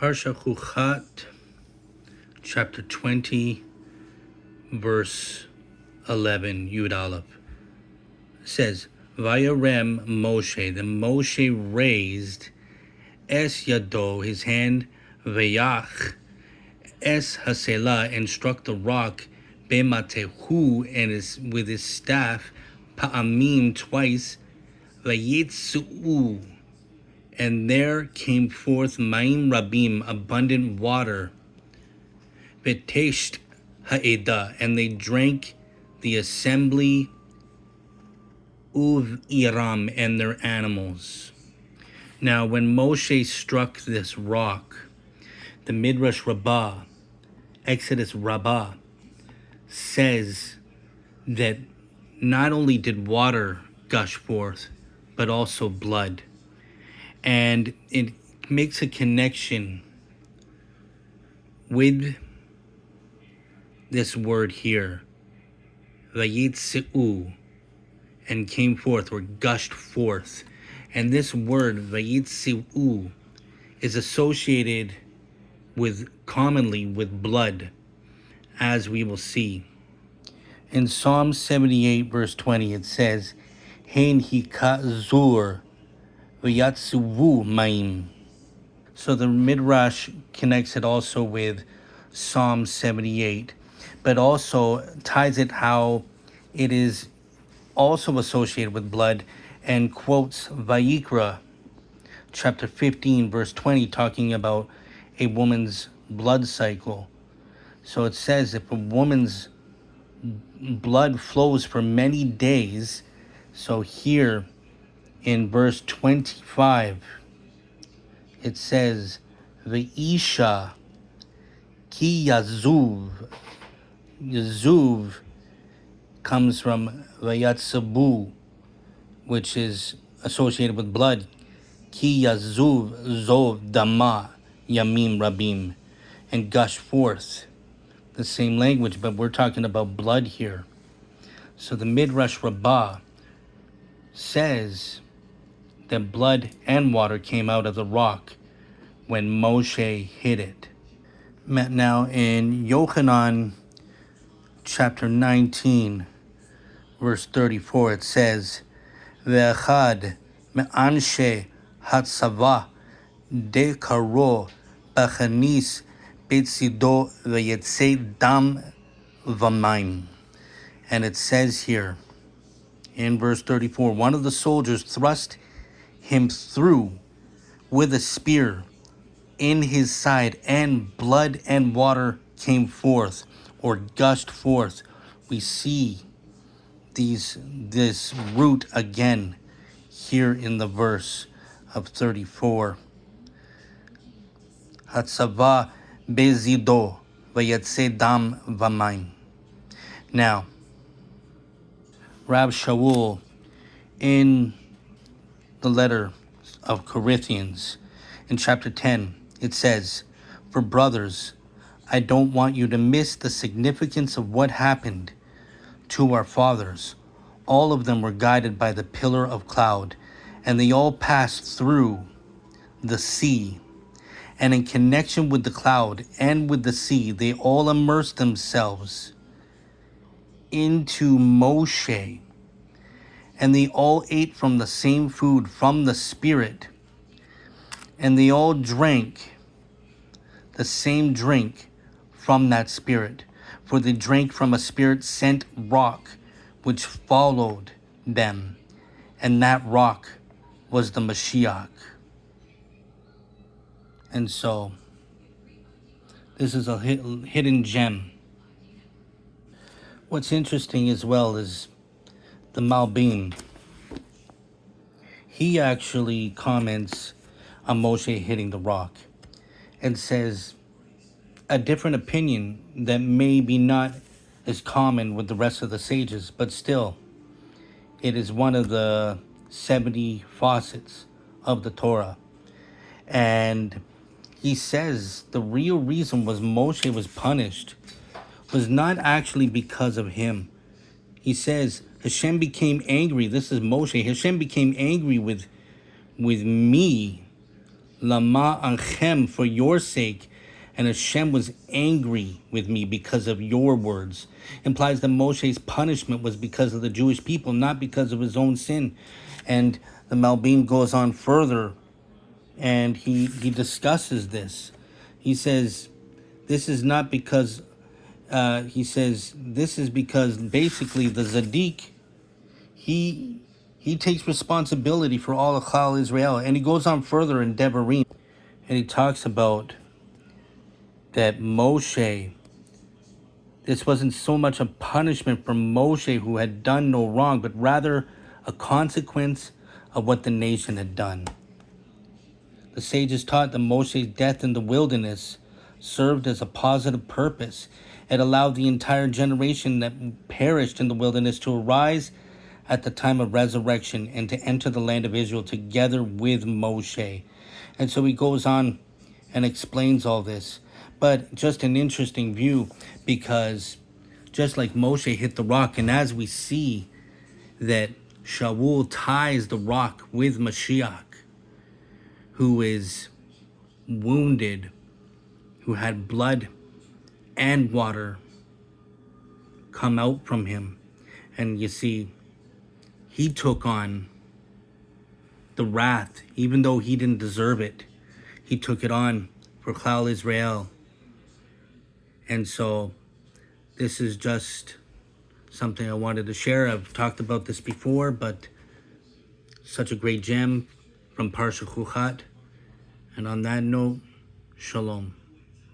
Parsha Chukas, chapter 20, verse 11, Yud Aleph, says, Vayarem Moshe, then Moshe raised Es Yado, his hand, Vayach, Es Hasela, and struck the rock, Bematehu, and with his staff, Pa'amim, twice, Vayitsu'u, and there came forth Ma'im Rabim, abundant water, V'tesht ha'edah, and they drank the assembly, Uv Iram, and their animals. Now, when Moshe struck this rock, the Midrash Rabbah, Exodus Rabbah, says that not only did water gush forth, but also blood. And it makes a connection with this word here, Vayitzi'u, and came forth, or gushed forth. And this word, Vayitzi'u, is associated commonly with blood, as we will see. In Psalm 78, verse 20, it says, Hein hikazur v'yatsuvu ma'im. So the Midrash connects it also with Psalm 78, but also ties it how it is also associated with blood, and quotes Vayikra, chapter 15, verse 20, talking about a woman's blood cycle. So it says if a woman's blood flows for many days, so here in verse 25, it says, V'isha ki yazuv. Yazuv comes from Vayatsabu, which is associated with blood. Ki yazuv zov dama yamim rabim, and gush forth. The same language, but we're talking about blood here. So the Midrash Rabbah says that blood and water came out of the rock when Moshe hit it. Now in Yochanan chapter 19, verse 34, it says, Ve'echad me'anshe hatzava dekaro b'chanis betzido ve'yetzei dam v'mayim. And it says here in verse 34, one of the soldiers thrust him through with a spear in his side, and blood and water came forth, or gushed forth. We see this root again here in the verse of 34. Hatzava bezido vayetze dam v'mayim. Now, Rab Shaul, in the letter of Corinthians, in chapter 10, it says, For brothers, I don't want you to miss the significance of what happened to our fathers. All of them were guided by the pillar of cloud, and they all passed through the sea. And in connection with the cloud and with the sea, they all immersed themselves into Moshe. And they all ate from the same food, from the Spirit. And they all drank the same drink from that Spirit. For they drank from a Spirit-sent rock, which followed them. And that rock was the Mashiach. And so, this is a hidden gem. What's interesting as well is the Malbim. He actually comments on Moshe hitting the rock and says a different opinion that may be not as common with the rest of the sages, but still, it is one of the 70 facets of the Torah. And he says the real reason was Moshe was punished was not actually because of him. He says Hashem became angry. This is Moshe. Hashem became angry with me Lama anchem, for your sake. And Hashem was angry with me because of your words. Implies that Moshe's punishment was because of the Jewish people, not because of his own sin. And the Malbim goes on further, and he discusses this. He says, this is not because, this is because basically the Zaddik, he takes responsibility for all of Klal Israel. And he goes on further in Devarim, and he talks about that Moshe, this wasn't so much a punishment for Moshe, who had done no wrong, but rather a consequence of what the nation had done. The sages taught that Moshe's death in the wilderness served as a positive purpose. It allowed the entire generation that perished in the wilderness to arise at the time of resurrection and to enter the land of Israel together with Moshe. And so he goes on and explains all this. But just an interesting view, because just like Moshe hit the rock, and as we see that Shaul ties the rock with Mashiach, who is wounded, who had blood and water come out from him. And you see, he took on the wrath, even though he didn't deserve it. He took it on for Klal Israel. And so this is just something I wanted to share. I've talked about this before, but such a great gem from Parsha Chukas. And on that note, shalom.